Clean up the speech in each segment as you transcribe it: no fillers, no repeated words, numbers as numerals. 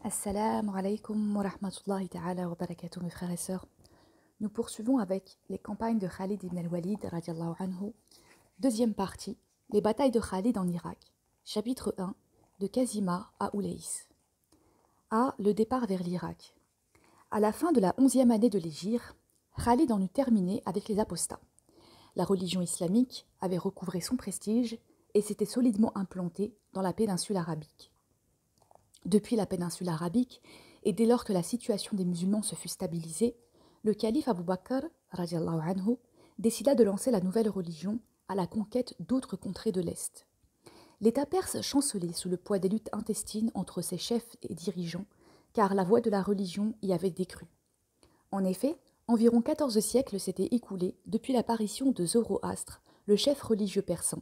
Assalamu alaikum wa rahmatullahi ta'ala wa barakatuh mes frères et sœurs. Nous poursuivons avec les campagnes de Khalid ibn al-Walid radiallahu anhu. Deuxième partie, les batailles de Khalid en Irak. Chapitre 1, de Kazima à Oulaïs. A. Le départ vers l'Irak. À la fin de la 11e année de l'Hégire, Khalid en eut terminé avec les apostats. La religion islamique avait recouvré son prestige et s'était solidement implantée dans la péninsule arabique. Depuis la péninsule arabique, et dès lors que la situation des musulmans se fut stabilisée, le calife Abu Bakr radiallahu anhu, décida de lancer la nouvelle religion à la conquête d'autres contrées de l'Est. L'État perse chancelait sous le poids des luttes intestines entre ses chefs et dirigeants, car la voie de la religion y avait décru. En effet, environ 14 siècles s'étaient écoulés depuis l'apparition de Zoroastre, le chef religieux persan,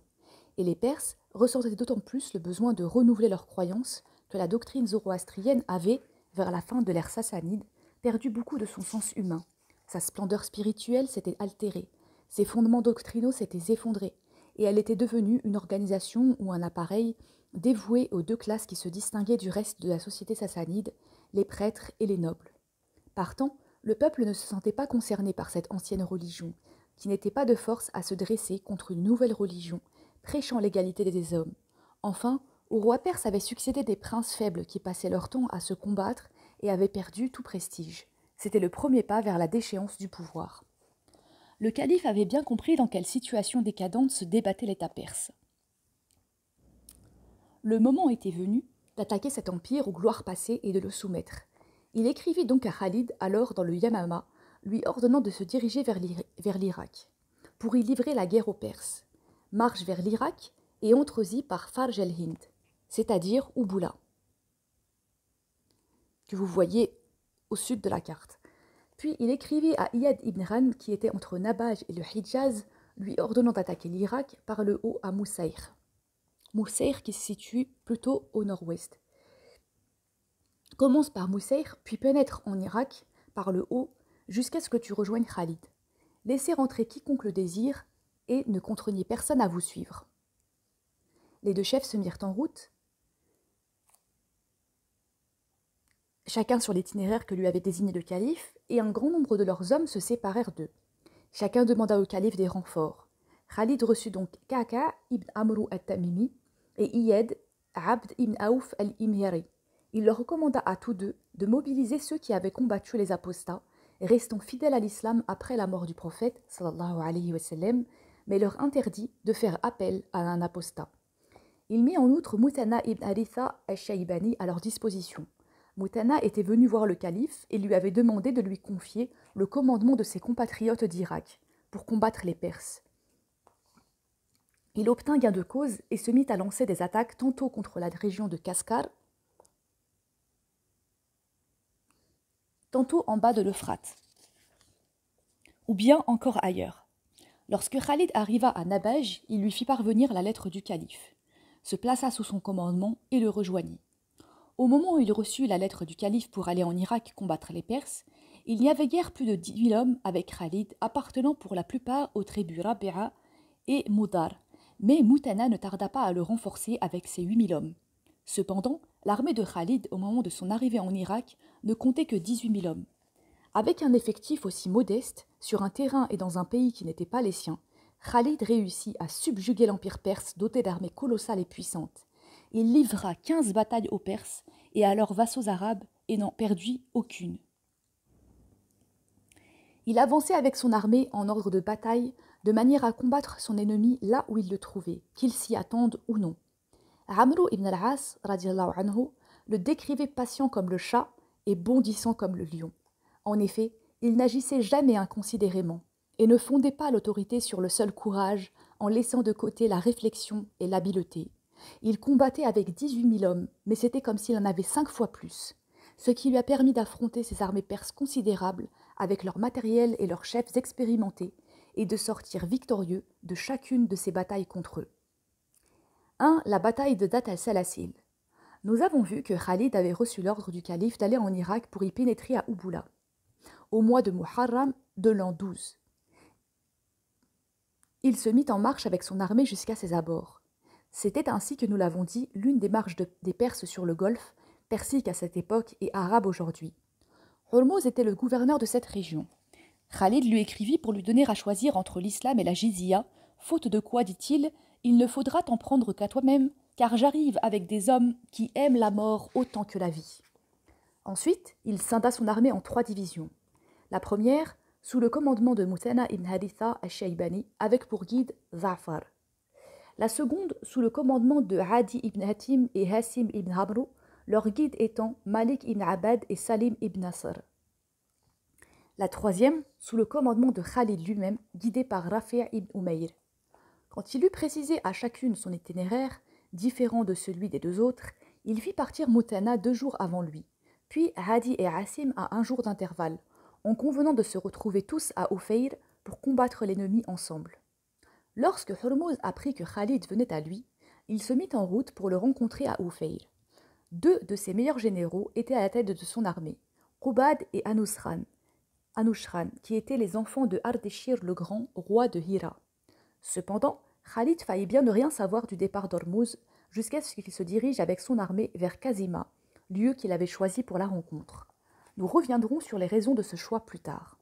et les Perses ressentaient d'autant plus le besoin de renouveler leurs croyances que la doctrine zoroastrienne avait, vers la fin de l'ère sassanide, perdu beaucoup de son sens humain. Sa splendeur spirituelle s'était altérée, ses fondements doctrinaux s'étaient effondrés, et elle était devenue une organisation ou un appareil dévoué aux deux classes qui se distinguaient du reste de la société sassanide, les prêtres et les nobles. Partant, le peuple ne se sentait pas concerné par cette ancienne religion, qui n'était pas de force à se dresser contre une nouvelle religion, prêchant l'égalité des hommes. Enfin, au roi perse avaient succédé des princes faibles qui passaient leur temps à se combattre et avaient perdu tout prestige. C'était le premier pas vers la déchéance du pouvoir. Le calife avait bien compris dans quelle situation décadente se débattait l'État perse. Le moment était venu d'attaquer cet empire aux gloires passées et de le soumettre. Il écrivit donc à Khalid, alors dans le Yamama, lui ordonnant de se diriger vers l'Irak, pour y livrer la guerre aux Perses. Marche vers l'Irak et entre-y par Farj el-Hind, c'est-à-dire Ouboula, que vous voyez au sud de la carte. Puis il écrivit à Iyad ibn Ran, qui était entre Nabaj et le Hijaz, lui ordonnant d'attaquer l'Irak par le haut à Moussaïr. Moussaïr qui se situe plutôt au nord-ouest. Commence par Moussaïr, puis pénètre en Irak par le haut jusqu'à ce que tu rejoignes Khalid. Laissez rentrer quiconque le désire et ne contraignez personne à vous suivre. Les deux chefs se mirent en route, chacun sur l'itinéraire que lui avait désigné le calife, et un grand nombre de leurs hommes se séparèrent d'eux. Chacun demanda au calife des renforts. Khalid reçut donc Ka'ka ibn Amru al-Tamimi et Iyad Abd ibn Aouf al-Imyari. Il leur recommanda à tous deux de mobiliser ceux qui avaient combattu les apostats, restant fidèles à l'islam après la mort du prophète, sallallahu alayhi wa sallam, mais leur interdit de faire appel à un apostat. Il mit en outre Mutana ibn Haritha al-Shaybani à leur disposition. Mutana était venu voir le calife et lui avait demandé de lui confier le commandement de ses compatriotes d'Irak pour combattre les Perses. Il obtint gain de cause et se mit à lancer des attaques tantôt contre la région de Kaskar, tantôt en bas de l'Euphrate, ou bien encore ailleurs. Lorsque Khalid arriva à Nabaj, il lui fit parvenir la lettre du calife, se plaça sous son commandement et le rejoignit. Au moment où il reçut la lettre du calife pour aller en Irak combattre les Perses, il n'y avait guère plus de 10 000 hommes avec Khalid, appartenant pour la plupart aux tribus Rabi'a et Moudar, mais Mutana ne tarda pas à le renforcer avec ses 8 000 hommes. Cependant, l'armée de Khalid, au moment de son arrivée en Irak, ne comptait que 18 000 hommes. Avec un effectif aussi modeste, sur un terrain et dans un pays qui n'était pas les siens, Khalid réussit à subjuguer l'empire perse doté d'armées colossales et puissantes. Il livra 15 batailles aux Perses et à leurs vassaux arabes et n'en perdit aucune. Il avançait avec son armée en ordre de bataille, de manière à combattre son ennemi là où il le trouvait, qu'il s'y attende ou non. Amr ibn al-As, radiallahu anhu, le décrivait patient comme le chat et bondissant comme le lion. En effet, il n'agissait jamais inconsidérément et ne fondait pas l'autorité sur le seul courage en laissant de côté la réflexion et l'habileté. Il combattait avec 18 000 hommes, mais c'était comme s'il en avait 5 fois plus, ce qui lui a permis d'affronter ces armées perses considérables avec leur matériel et leurs chefs expérimentés et de sortir victorieux de chacune de ces batailles contre eux. 1. La bataille de Dat al-Salasil. Nous avons vu que Khalid avait reçu l'ordre du calife d'aller en Irak pour y pénétrer à Ouboula, au mois de Muharram de l'an 12. Il se mit en marche avec son armée jusqu'à ses abords. C'était ainsi que nous l'avons dit, l'une des marches des Perses sur le Golfe, persique à cette époque et arabe aujourd'hui. Hormuz était le gouverneur de cette région. Khalid lui écrivit pour lui donner à choisir entre l'islam et la jizya, faute de quoi, dit-il, il ne faudra t'en prendre qu'à toi-même, car j'arrive avec des hommes qui aiment la mort autant que la vie. Ensuite, il scinda son armée en 3 divisions. La première, sous le commandement de Muthanna ibn Haritha al-Shaybani, avec pour guide Za'far. La seconde, sous le commandement de Hadi ibn Hatim et Hassim ibn Hamrou, leurs guides étant Malik ibn Abad et Salim ibn Nasr. La troisième, sous le commandement de Khalid lui-même, guidé par Rafi' ibn Umayr. Quand il eut précisé à chacune son itinéraire, différent de celui des 2 autres, il fit partir Muthanna 2 jours avant lui, puis Hadi et Hassim à 1 jour d'intervalle, en convenant de se retrouver tous à Ufayr pour combattre l'ennemi ensemble. Lorsque Hormuz apprit que Khalid venait à lui, il se mit en route pour le rencontrer à Ufayr. 2 de ses meilleurs généraux étaient à la tête de son armée, Qubad et Anushran, qui étaient les enfants de Ardeshir le Grand, roi de Hira. Cependant, Khalid faillit bien ne rien savoir du départ d'Hormuz jusqu'à ce qu'il se dirige avec son armée vers Kazima, lieu qu'il avait choisi pour la rencontre. Nous reviendrons sur les raisons de ce choix plus tard.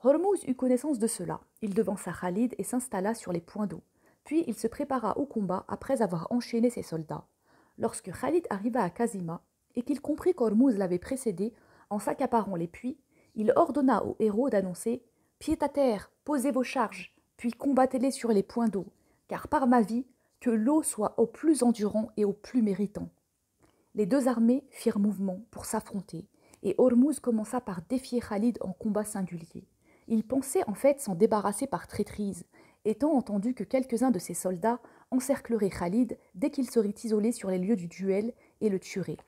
Hormuz eut connaissance de cela. Il devança Khalid et s'installa sur les points d'eau. Puis il se prépara au combat après avoir enchaîné ses soldats. Lorsque Khalid arriva à Kazima et qu'il comprit qu'Hormuz l'avait précédé en s'accaparant les puits, il ordonna aux héros d'annoncer « Pied à terre, posez vos charges, puis combattez-les sur les points d'eau, car par ma vie, que l'eau soit au plus endurant et au plus méritant. » Les 2 armées firent mouvement pour s'affronter, et Hormuz commença par défier Khalid en combat singulier. Il pensait en fait s'en débarrasser par traîtrise, étant entendu que quelques-uns de ses soldats encercleraient Khalid dès qu'il serait isolé sur les lieux du duel et le tueraient.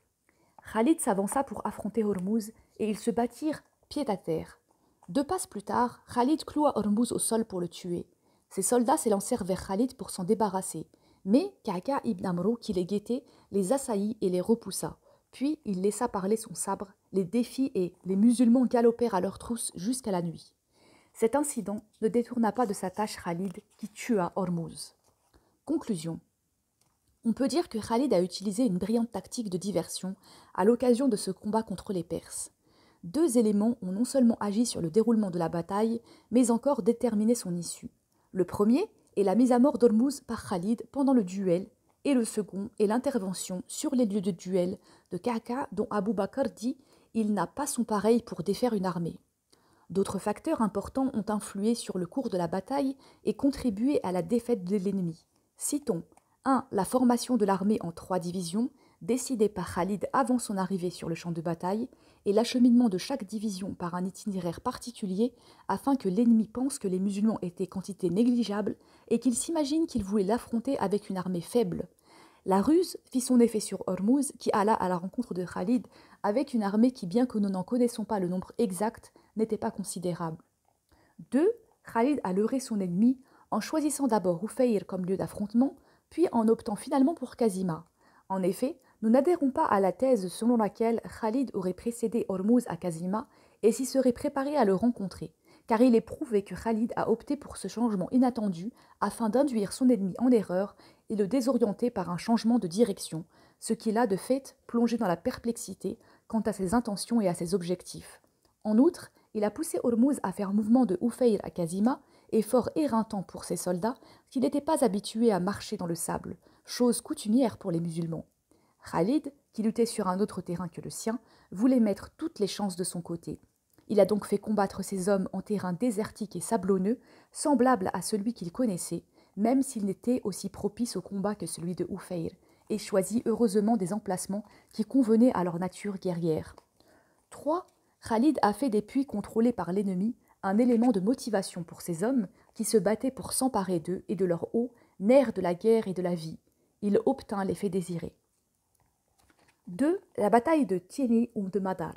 Khalid s'avança pour affronter Hormuz, et ils se battirent pied à terre. 2 passes plus tard, Khalid cloua Hormuz au sol pour le tuer. Ses soldats s'élancèrent vers Khalid pour s'en débarrasser, mais Ka'ka ibn Amrou, qui les guettait, les assaillit et les repoussa. Puis il laissa parler son sabre, les défis et les musulmans galopèrent à leur trousse jusqu'à la nuit. Cet incident ne détourna pas de sa tâche Khalid, qui tua Hormuz. Conclusion. On peut dire que Khalid a utilisé une brillante tactique de diversion à l'occasion de ce combat contre les Perses. 2 éléments ont non seulement agi sur le déroulement de la bataille, mais encore déterminé son issue. Le premier est la mise à mort d'Hormuz par Khalid pendant le duel, et le second est l'intervention sur les lieux de duel de Ka'ka dont Abu Bakr dit « Il n'a pas son pareil pour défaire une armée ». D'autres facteurs importants ont influé sur le cours de la bataille et contribué à la défaite de l'ennemi. Citons 1. La formation de l'armée en 3 divisions, décidée par Khalid avant son arrivée sur le champ de bataille, et l'acheminement de chaque division par un itinéraire particulier afin que l'ennemi pense que les musulmans étaient quantité négligeable et qu'il s'imagine qu'il voulait l'affronter avec une armée faible. La ruse fit son effet sur Hormuz qui alla à la rencontre de Khalid avec une armée qui, bien que nous n'en connaissons pas le nombre exact, n'était pas considérable. 2. Khalid a leurré son ennemi en choisissant d'abord Ufayr comme lieu d'affrontement, puis en optant finalement pour Kazima. En effet, nous n'adhérons pas à la thèse selon laquelle Khalid aurait précédé Hormuz à Kazima et s'y serait préparé à le rencontrer, car il est prouvé que Khalid a opté pour ce changement inattendu afin d'induire son ennemi en erreur et le désorienter par un changement de direction, ce qui l'a de fait plongé dans la perplexité quant à ses intentions et à ses objectifs. En outre, il a poussé Hormuz à faire mouvement de Ufayr à Kazima, effort éreintant pour ses soldats qui n'étaient pas habitués à marcher dans le sable, chose coutumière pour les musulmans. Khalid, qui luttait sur un autre terrain que le sien, voulait mettre toutes les chances de son côté. Il a donc fait combattre ses hommes en terrain désertique et sablonneux, semblable à celui qu'il connaissait, même s'il n'était aussi propice au combat que celui de Ufayr, et choisit heureusement des emplacements qui convenaient à leur nature guerrière. 3. Khalid a fait des puits contrôlés par l'ennemi un élément de motivation pour ses hommes qui se battaient pour s'emparer d'eux et de leur eau, nerf de la guerre et de la vie. Il obtint l'effet désiré. 2. La bataille de Tieni ou de Madar.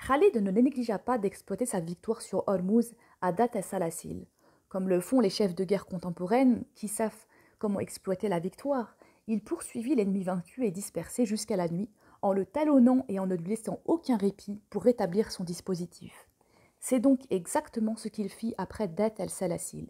Khalid ne négligea pas d'exploiter sa victoire sur Hormuz à Dat el-Salasil. Comme le font les chefs de guerre contemporaines qui savent comment exploiter la victoire, il poursuivit l'ennemi vaincu et dispersé jusqu'à la nuit en le talonnant et en ne lui laissant aucun répit pour rétablir son dispositif. C'est donc exactement ce qu'il fit après Dat el-Salasil.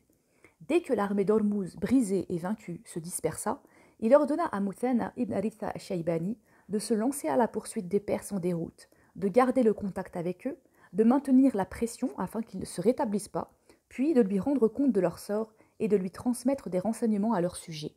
Dès que l'armée d'Hormuz, brisée et vaincue, se dispersa, il ordonna à Muthanna ibn Haritha al-Shaybani de se lancer à la poursuite des Perses en déroute, de garder le contact avec eux, de maintenir la pression afin qu'ils ne se rétablissent pas, puis de lui rendre compte de leur sort et de lui transmettre des renseignements à leur sujet.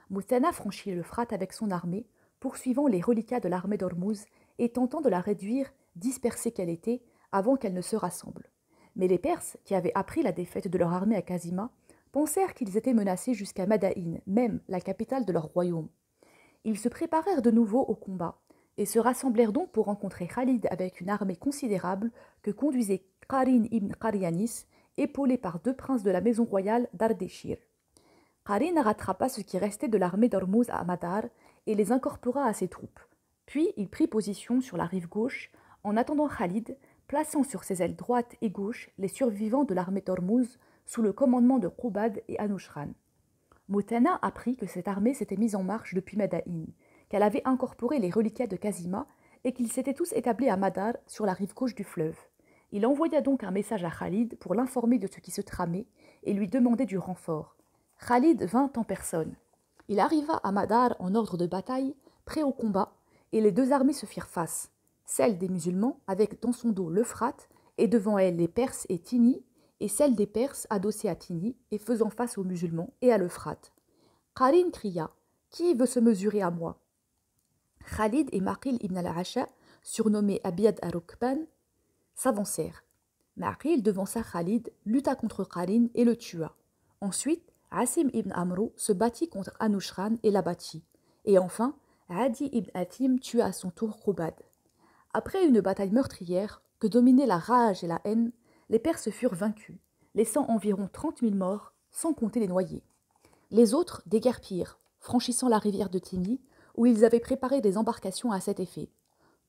Muthanna franchit l'Euphrate avec son armée, poursuivant les reliquats de l'armée d'Ormuz et tentant de la réduire, dispersée qu'elle était, avant qu'elle ne se rassemble. Mais les Perses, qui avaient appris la défaite de leur armée à Kazima, pensèrent qu'ils étaient menacés jusqu'à Madaïn, même la capitale de leur royaume. Ils se préparèrent de nouveau au combat, et se rassemblèrent donc pour rencontrer Khalid avec une armée considérable que conduisait Qarin ibn Qaryanis, épaulé par 2 princes de la maison royale d'Ardeshir. Qarin rattrapa ce qui restait de l'armée d'Ormuz à Madar et les incorpora à ses troupes. Puis il prit position sur la rive gauche, en attendant Khalid, plaçant sur ses ailes droite et gauche les survivants de l'armée d'Ormuz sous le commandement de Qubad et Anushran. Muthanna apprit que cette armée s'était mise en marche depuis Madaïn, qu'elle avait incorporé les reliquats de Kazima et qu'ils s'étaient tous établis à Madar sur la rive gauche du fleuve. Il envoya donc un message à Khalid pour l'informer de ce qui se tramait et lui demander du renfort. Khalid vint en personne. Il arriva à Madar en ordre de bataille, prêt au combat, et les 2 armées se firent face, celle des musulmans avec dans son dos l'Euphrate et devant elle les Perses et Tini, et celle des Perses adossée à Tini et faisant face aux musulmans et à l'Euphrate. Qarin cria « Qui veut se mesurer à moi ?» Khalid et Maqil ibn al-Asha, surnommés Abiyad ar-Rukban, s'avancèrent. Maqil devança Khalid, lutta contre Qarin et le tua. Ensuite, Asim ibn Amrou se battit contre Anushran et l'abattit. Et enfin, Adi ibn Atim tua à son tour Qubad. Après une bataille meurtrière, que dominaient la rage et la haine, les Perses furent vaincus, laissant environ 30 000 morts, sans compter les noyés. Les autres déguerpirent, franchissant la rivière de Tini, où ils avaient préparé des embarcations à cet effet.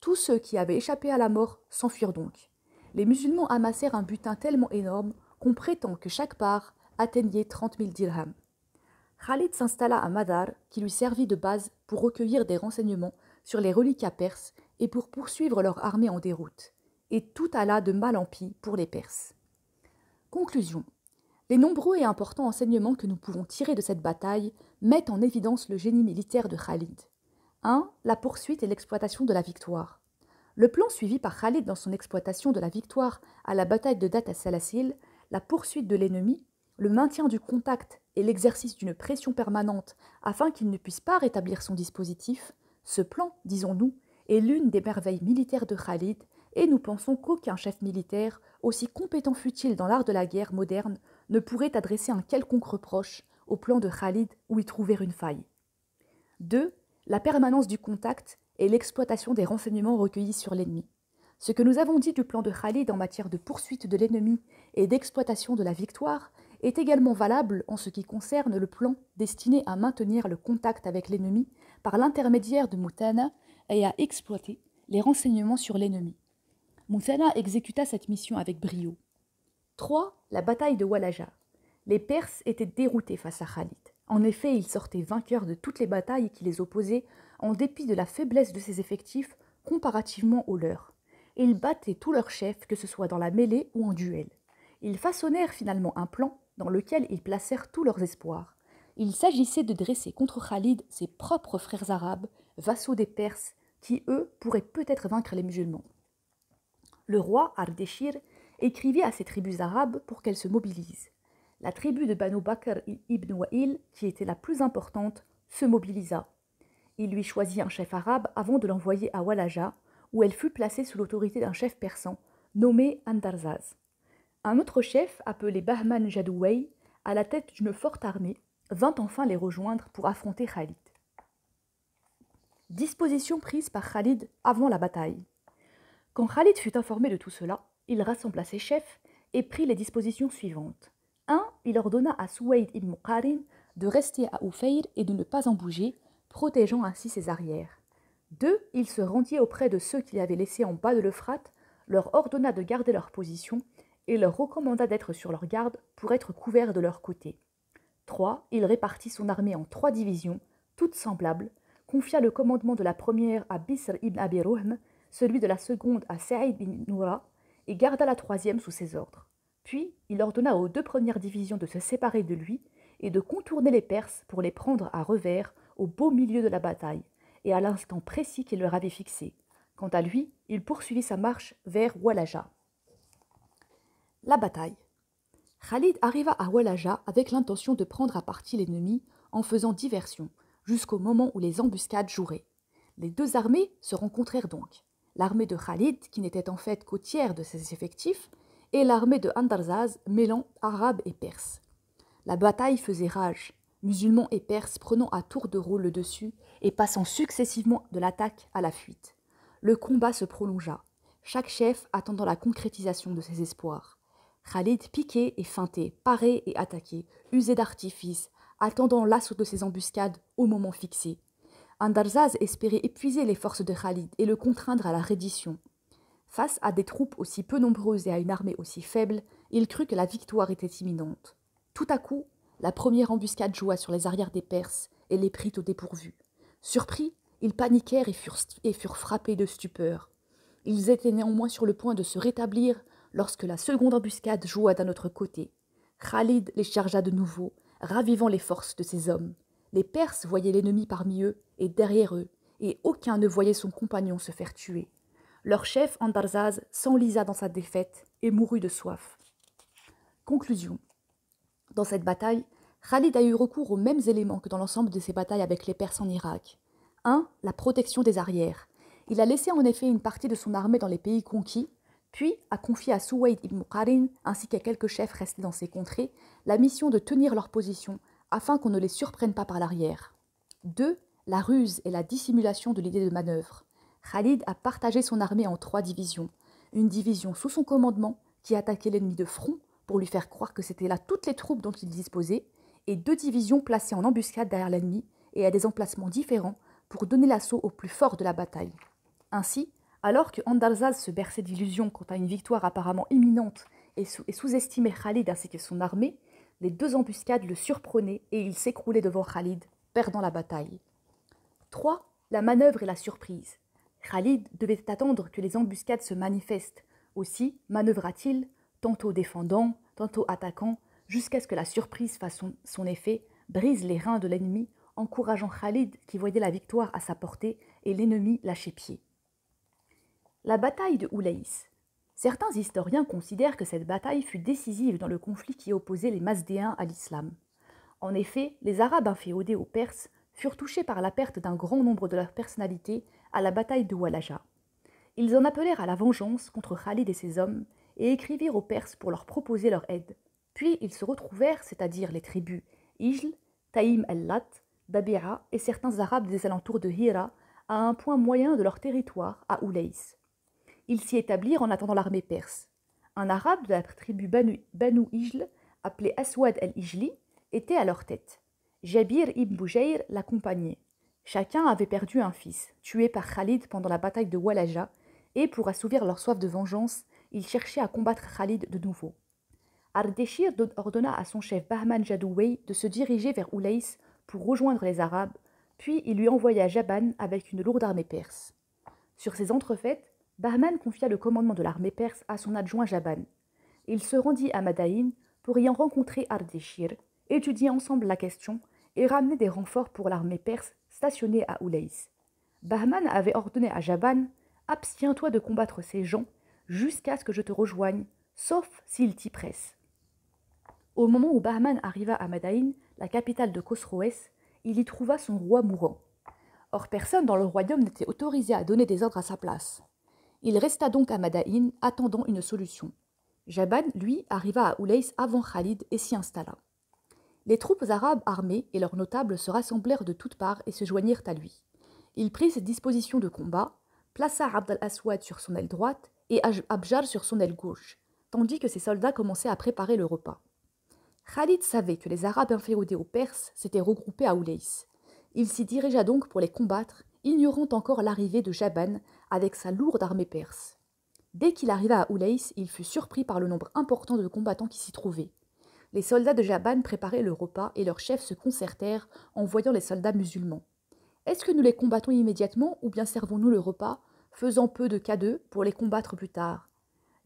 Tous ceux qui avaient échappé à la mort s'enfuirent donc. Les musulmans amassèrent un butin tellement énorme qu'on prétend que chaque part atteignait 30 000 dirhams. Khalid s'installa à Madar, qui lui servit de base pour recueillir des renseignements sur les reliquats perses et pour poursuivre leur armée en déroute. Et tout alla de mal en pis pour les Perses. Conclusion. Les nombreux et importants enseignements que nous pouvons tirer de cette bataille mettent en évidence le génie militaire de Khalid. 1. La poursuite et l'exploitation de la victoire. Le plan suivi par Khalid dans son exploitation de la victoire à la bataille de Dat as-Salasil, la poursuite de l'ennemi, le maintien du contact et l'exercice d'une pression permanente afin qu'il ne puisse pas rétablir son dispositif, ce plan, disons-nous, est l'une des merveilles militaires de Khalid et nous pensons qu'aucun chef militaire, aussi compétent fût-il dans l'art de la guerre moderne, ne pourrait adresser un quelconque reproche au plan de Khalid ou y trouver une faille. 2. La permanence du contact et l'exploitation des renseignements recueillis sur l'ennemi. Ce que nous avons dit du plan de Khalid en matière de poursuite de l'ennemi et d'exploitation de la victoire est également valable en ce qui concerne le plan destiné à maintenir le contact avec l'ennemi par l'intermédiaire de Muthanna et à exploiter les renseignements sur l'ennemi. Muthanna exécuta cette mission avec brio. 3. La bataille de Walaja. Les Perses étaient déroutés face à Khalid. En effet, ils sortaient vainqueurs de toutes les batailles qui les opposaient, en dépit de la faiblesse de ses effectifs comparativement aux leurs. Et ils battaient tous leurs chefs, que ce soit dans la mêlée ou en duel. Ils façonnèrent finalement un plan dans lequel ils placèrent tous leurs espoirs. Il s'agissait de dresser contre Khalid ses propres frères arabes, vassaux des Perses, qui, eux, pourraient peut-être vaincre les musulmans. Le roi Ardeshir écrivit à ses tribus arabes pour qu'elles se mobilisent. La tribu de Banu Bakr ibn Wa'il, qui était la plus importante, se mobilisa. Il lui choisit un chef arabe avant de l'envoyer à Walaja, où elle fut placée sous l'autorité d'un chef persan, nommé Andarzaz. Un autre chef, appelé Bahman Jadouway, à la tête d'une forte armée, vint enfin les rejoindre pour affronter Khalid. Disposition prise par Khalid avant la bataille. Quand Khalid fut informé de tout cela, il rassembla ses chefs et prit les dispositions suivantes. 1. Il ordonna à Souaïd ibn Qarin de rester à Oufeir et de ne pas en bouger, protégeant ainsi ses arrières. 2. Il se rendit auprès de ceux qu'il avait laissés en bas de l'Euphrate, leur ordonna de garder leur position et leur recommanda d'être sur leur garde pour être couverts de leur côté. 3. Il répartit son armée en 3 divisions, toutes semblables, confia le commandement de la première à Bisr ibn Abi Ruhm, celui de la seconde à Sa'id ibn Noura, et garda la 3e sous ses ordres. Puis, il ordonna aux 2 premières divisions de se séparer de lui et de contourner les Perses pour les prendre à revers au beau milieu de la bataille, et à l'instant précis qu'il leur avait fixé. Quant à lui, il poursuivit sa marche vers Walaja. La bataille. Khalid arriva à Walaja avec l'intention de prendre à partie l'ennemi en faisant diversion, jusqu'au moment où les embuscades joueraient. Les deux armées se rencontrèrent donc. L'armée de Khalid, qui n'était en fait qu'au tiers de ses effectifs, et l'armée de Andarzaz, mêlant arabes et perses. La bataille faisait rage, musulmans et perses prenant à tour de rôle le dessus et passant successivement de l'attaque à la fuite. Le combat se prolongea, chaque chef attendant la concrétisation de ses espoirs. Khalid piquait et feintait, parait et attaquait, usait d'artifices, attendant l'assaut de ses embuscades au moment fixé. Andarzaz espérait épuiser les forces de Khalid et le contraindre à la reddition. Face à des troupes aussi peu nombreuses et à une armée aussi faible, il crut que la victoire était imminente. Tout à coup, la première embuscade joua sur les arrières des Perses et les prit au dépourvu. Surpris, ils paniquèrent et furent frappés de stupeur. Ils étaient néanmoins sur le point de se rétablir lorsque la seconde embuscade joua d'un autre côté. Khalid les chargea de nouveau, ravivant les forces de ses hommes. Les Perses voyaient l'ennemi parmi eux et derrière eux, et aucun ne voyait son compagnon se faire tuer. Leur chef Andarzaz s'enlisa dans sa défaite et mourut de soif. Conclusion. Dans cette bataille, Khalid a eu recours aux mêmes éléments que dans l'ensemble de ses batailles avec les Perses en Irak. 1. La protection des arrières. Il a laissé en effet une partie de son armée dans les pays conquis, puis a confié à Suwayd ibn Qarin, ainsi qu'à quelques chefs restés dans ces contrées, la mission de tenir leur position afin qu'on ne les surprenne pas par l'arrière. 2. La ruse et la dissimulation de l'idée de manœuvre. Khalid a partagé son armée en 3 divisions. Une division sous son commandement qui attaquait l'ennemi de front pour lui faire croire que c'était là toutes les troupes dont il disposait, et 2 divisions placées en embuscade derrière l'ennemi et à des emplacements différents pour donner l'assaut au plus fort de la bataille. Ainsi, alors que Andarzaz se berçait d'illusions quant à une victoire apparemment imminente et sous-estimait Khalid ainsi que son armée, les 2 embuscades le surprenaient et il s'écroulait devant Khalid, perdant la bataille. 3. La manœuvre et la surprise. Khalid devait attendre que les embuscades se manifestent. Aussi manœuvra-t-il, tantôt défendant, tantôt attaquant, jusqu'à ce que la surprise fasse son effet, brise les reins de l'ennemi, encourageant Khalid qui voyait la victoire à sa portée et l'ennemi lâcher pied. La bataille de Oulaïs. Certains historiens considèrent que cette bataille fut décisive dans le conflit qui opposait les Mazdéens à l'islam. En effet, les Arabes inféodés aux Perses furent touchés par la perte d'un grand nombre de leurs personnalités à la bataille de Walaja. Ils en appelèrent à la vengeance contre Khalid et ses hommes et écrivirent aux Perses pour leur proposer leur aide. Puis ils se retrouvèrent, c'est-à-dire les tribus Ijl, Taïm el-Lat, Dabira et certains Arabes des alentours de Hira, à un point moyen de leur territoire, à Oulaïs. Ils s'y établirent en attendant l'armée perse. Un Arabe de la tribu Banu Ijl, appelé Aswad el-Ijli, était à leur tête. Jabir ibn Boujair l'accompagnait. Chacun avait perdu un fils, tué par Khalid pendant la bataille de Walaja, et pour assouvir leur soif de vengeance, ils cherchaient à combattre Khalid de nouveau. Ardeshir ordonna à son chef Bahman Jadouwey de se diriger vers Oulaïs pour rejoindre les Arabes, puis il lui envoya Jaban avec une lourde armée perse. Sur ces entrefaites, Bahman confia le commandement de l'armée perse à son adjoint Jaban. Il se rendit à Madaïn pour y en rencontrer Ardeshir, étudier ensemble la question et ramener des renforts pour l'armée perse stationnée à Oulaïs. Bahman avait ordonné à Jaban « Abstiens-toi de combattre ces gens jusqu'à ce que je te rejoigne, sauf s'ils t'y pressent. » Au moment où Bahman arriva à Madaïn, la capitale de Khosroès, il y trouva son roi mourant. Or personne dans le royaume n'était autorisé à donner des ordres à sa place. Il resta donc à Madaïn, attendant une solution. Jaban, lui, arriva à Oulaïs avant Khalid et s'y installa. Les troupes arabes armées et leurs notables se rassemblèrent de toutes parts et se joignirent à lui. Il prit ses dispositions de combat, plaça Abd al-Aswad sur son aile droite et Abjar sur son aile gauche, tandis que ses soldats commençaient à préparer le repas. Khalid savait que les Arabes inféodés aux Perses s'étaient regroupés à Oulaïs. Il s'y dirigea donc pour les combattre, ignorant encore l'arrivée de Jaban avec sa lourde armée perse. Dès qu'il arriva à Oulaïs, il fut surpris par le nombre important de combattants qui s'y trouvaient. Les soldats de Jaban préparaient le repas et leurs chefs se concertèrent en voyant les soldats musulmans. « Est-ce que nous les combattons immédiatement ou bien servons-nous le repas, faisant peu de cas d'eux pour les combattre plus tard ?»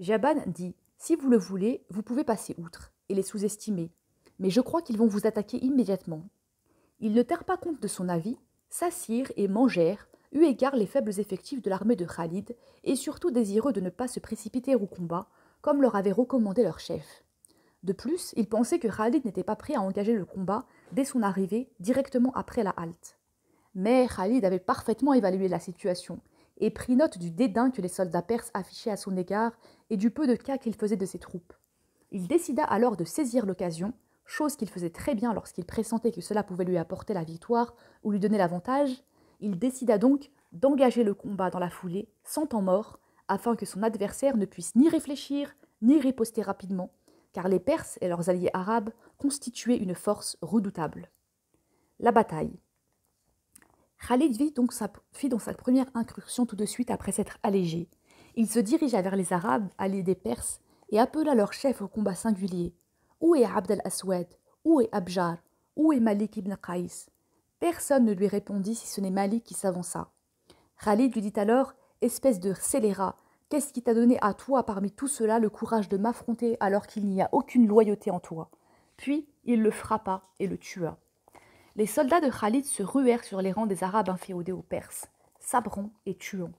Jaban dit « Si vous le voulez, vous pouvez passer outre et les sous-estimer, mais je crois qu'ils vont vous attaquer immédiatement. » Ils ne tinrent pas compte de son avis, s'assirent et mangèrent, eu égard les faibles effectifs de l'armée de Khalid et surtout désireux de ne pas se précipiter au combat, comme leur avait recommandé leur chef. De plus, il pensait que Khalid n'était pas prêt à engager le combat dès son arrivée, directement après la halte. Mais Khalid avait parfaitement évalué la situation et pris note du dédain que les soldats perses affichaient à son égard et du peu de cas qu'il faisait de ses troupes. Il décida alors de saisir l'occasion, chose qu'il faisait très bien lorsqu'il pressentait que cela pouvait lui apporter la victoire ou lui donner l'avantage. Il décida donc d'engager le combat dans la foulée, sans temps mort, afin que son adversaire ne puisse ni réfléchir, ni riposter rapidement, car les Perses et leurs alliés arabes constituaient une force redoutable. La bataille. Khalid fit donc sa première incursion tout de suite après s'être allégé. Il se dirigea vers les Arabes, alliés des Perses, et appela leur chef au combat singulier. Où est Abd al-Aswad? Où est Abjar? Où est Malik ibn Qais? Personne ne lui répondit si ce n'est Malik qui s'avança. Khalid lui dit alors, espèce de scélérat, qu'est-ce qui t'a donné à toi parmi tout cela le courage de m'affronter alors qu'il n'y a aucune loyauté en toi? Puis il le frappa et le tua. Les soldats de Khalid se ruèrent sur les rangs des Arabes inféodés aux Perses, sabrant et tuant.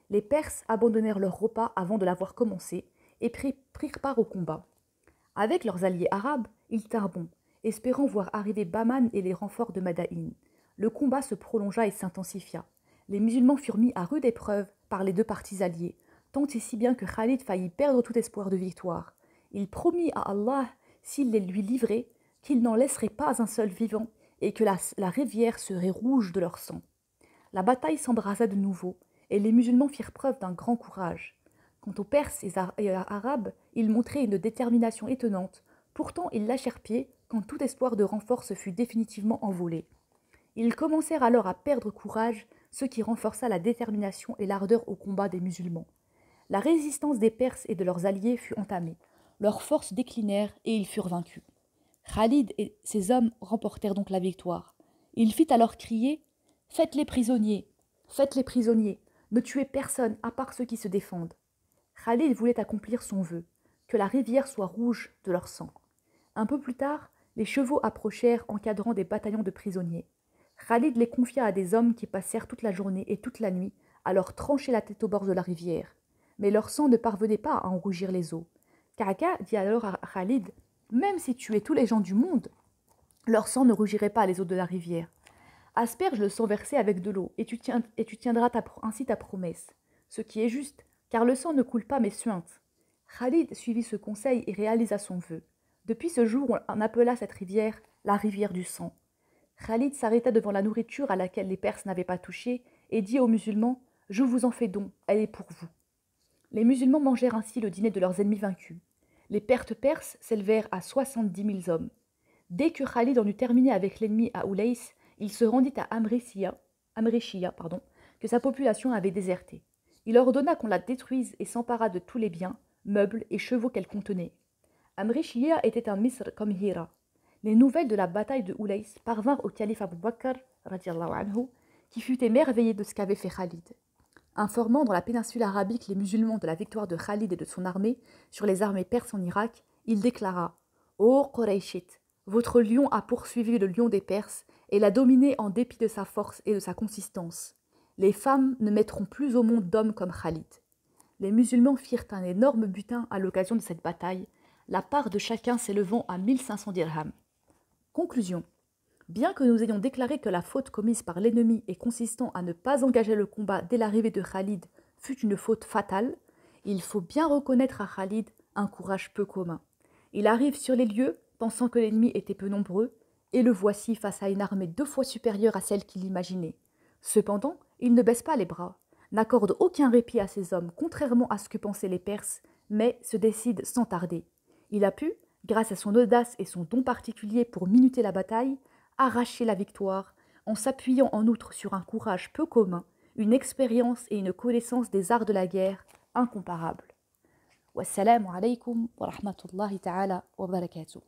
Les Perses abandonnèrent leur repas avant de l'avoir commencé et prirent part au combat. Avec leurs alliés arabes, ils tinrent bon, espérant voir arriver Bahman et les renforts de Madaïn. Le combat se prolongea et s'intensifia. Les musulmans furent mis à rude épreuve par les deux parties alliées, tant et si bien que Khalid faillit perdre tout espoir de victoire. Il promit à Allah, s'il les lui livrait, qu'il n'en laisserait pas un seul vivant et que la rivière serait rouge de leur sang. La bataille s'embrasa de nouveau, et les musulmans firent preuve d'un grand courage. Quant aux Perses et Arabes, ils montraient une détermination étonnante, pourtant ils lâchèrent pied quand tout espoir de renfort se fut définitivement envolé. Ils commencèrent alors à perdre courage, ce qui renforça la détermination et l'ardeur au combat des musulmans. La résistance des Perses et de leurs alliés fut entamée. Leurs forces déclinèrent et ils furent vaincus. Khalid et ses hommes remportèrent donc la victoire. Il fit alors crier « Faites-les prisonniers! Faites-les prisonniers! Ne tuez personne à part ceux qui se défendent !» Khalid voulait accomplir son vœu, que la rivière soit rouge de leur sang. Un peu plus tard, les chevaux approchèrent encadrant des bataillons de prisonniers. Khalid les confia à des hommes qui passèrent toute la journée et toute la nuit à leur trancher la tête au bord de la rivière. Mais leur sang ne parvenait pas à en rougir les eaux. Ka'ka dit alors à Khalid « Même si tu es tous les gens du monde, leur sang ne rougirait pas les eaux de la rivière. Asperge le sang versé avec de l'eau, et tu tiendras ainsi ta promesse. Ce qui est juste, car le sang ne coule pas mais suinte. » Khalid suivit ce conseil et réalisa son vœu. Depuis ce jour, on appela cette rivière la rivière du sang. Khalid s'arrêta devant la nourriture à laquelle les Perses n'avaient pas touché et dit aux musulmans « Je vous en fais don, elle est pour vous. » Les musulmans mangèrent ainsi le dîner de leurs ennemis vaincus. Les pertes perses s'élevèrent à 70 000 hommes. Dès que Khalid en eut terminé avec l'ennemi à Oulaïs, il se rendit à Amrishia, que sa population avait déserté. Il ordonna qu'on la détruise et s'empara de tous les biens, meubles et chevaux qu'elle contenait. Amrishia était un misr comme Hira. Les nouvelles de la bataille de Oulaïs parvinrent au calife Abu Bakr, qui fut émerveillé de ce qu'avait fait Khalid. Informant dans la péninsule arabique les musulmans de la victoire de Khalid et de son armée sur les armées perses en Irak, il déclara « Ô Qurayshit, votre lion a poursuivi le lion des Perses et l'a dominé en dépit de sa force et de sa consistance. Les femmes ne mettront plus au monde d'hommes comme Khalid. » Les musulmans firent un énorme butin à l'occasion de cette bataille, la part de chacun s'élevant à 1500 dirhams. Conclusion. Bien que nous ayons déclaré que la faute commise par l'ennemi et consistant à ne pas engager le combat dès l'arrivée de Khalid fut une faute fatale, il faut bien reconnaître à Khalid un courage peu commun. Il arrive sur les lieux, pensant que l'ennemi était peu nombreux, et le voici face à une armée 2 fois supérieure à celle qu'il imaginait. Cependant, il ne baisse pas les bras, n'accorde aucun répit à ses hommes, contrairement à ce que pensaient les Perses, mais se décide sans tarder. Il a pu, grâce à son audace et son don particulier pour minuter la bataille, arracher la victoire, en s'appuyant en outre sur un courage peu commun, une expérience et une connaissance des arts de la guerre incomparables. Wassalamu alaikum wa rahmatullahi ta'ala wa barakatuh.